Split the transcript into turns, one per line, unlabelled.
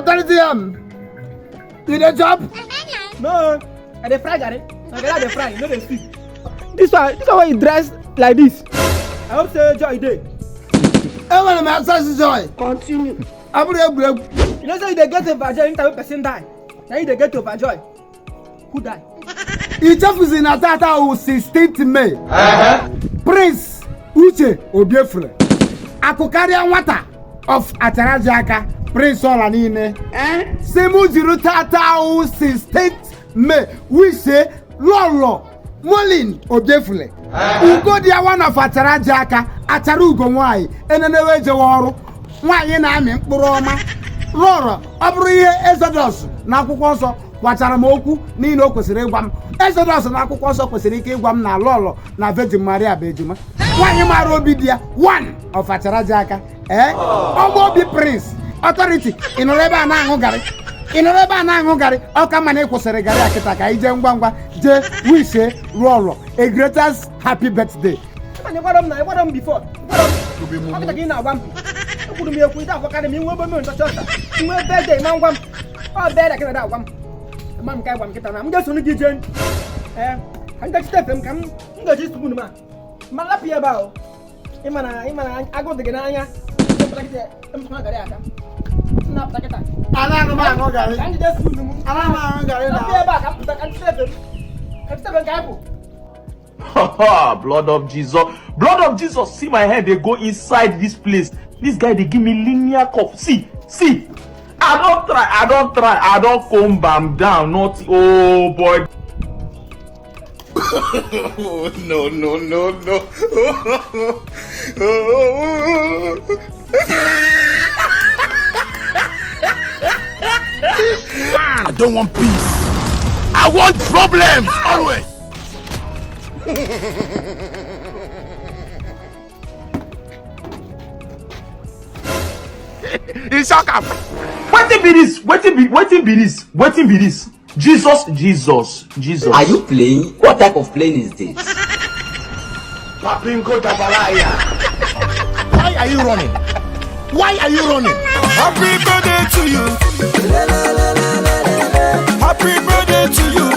authority you the job?
No, I dey fry Gary. I dey fry, no dey speak. This one why you dress like this. I hope say joy dey.
Everyone may access joy.
Continue.
You
know say you dey get overjoy anytime person die. Now you dey get overjoy. Who die?
Ichafu is in Atata 16th May. Prince Uche Obiefule. Akukaria Wata of Atarajaka. Prince Olanine. Semu Jirutata 16th May. We say Lolo Molin Obiefule. Ugo dia one of Atarajaka. Atarugo mwai. Enenewe Jawaru. Mwai na ami mkpuroma. Loro. Abriye Exodus. Na akwụkwọ nsọ gwachara m okwu niile o kwesịrị ịgwa m. Exodus na akwụkwọ nsọ kwesịrị ike ịgwa m na Lolo na Virgin Maria bụ ejima. Nwanyị mara obi di ya one of Atarajaka. Ọgbọ obi Prince authority ịnụrụ ebe a na-aṅụ garị. Ịnụrụ ebe a na-aṅụ garị ọka mana ịkwụsịrị garị akịta ka ije ngwa ngwa jee wishe Lolo a greatest happy birthday.
Ịgwara m before. Akịta gị na-agwa m. Ekwuru m ekwu ide agwakarị m inwe ebe m ntọcha ọcha. Inwe birthday ma ngwa m. Ọ bịara ka na agwa m. Ma m ka agwa m kịta na m ga-esoro gị jee. Ka m gachite efe m ka m ga-eji spoon ma. Ma lapụ ya ebe ahụ. Ịma na agụ dị gị n'anya. Emepụta garị aka. Nnapụta kịta.
Anaghị m aṅụ garị.
Ka m jide spoon m.
Anaghị m aṅụ garị na.
Lapụ ya ebe a ka m pụta ka m jide efe m. Ka m jide efe m ka anyị pụ.
Blood of Jesus. Blood of Jesus. See my hand, they go inside this place. This guy, they give me linear cough. See. I don't try. I don't comb bam down. Not, oh boy.
No.
I don't want peace. I want problems always. It's okay.
Wetin be this? Jesus.
Are you playing? What type of plane is this?
Papinko Tabalaya. Why are you running?
Happy birthday to you. Happy birthday to you.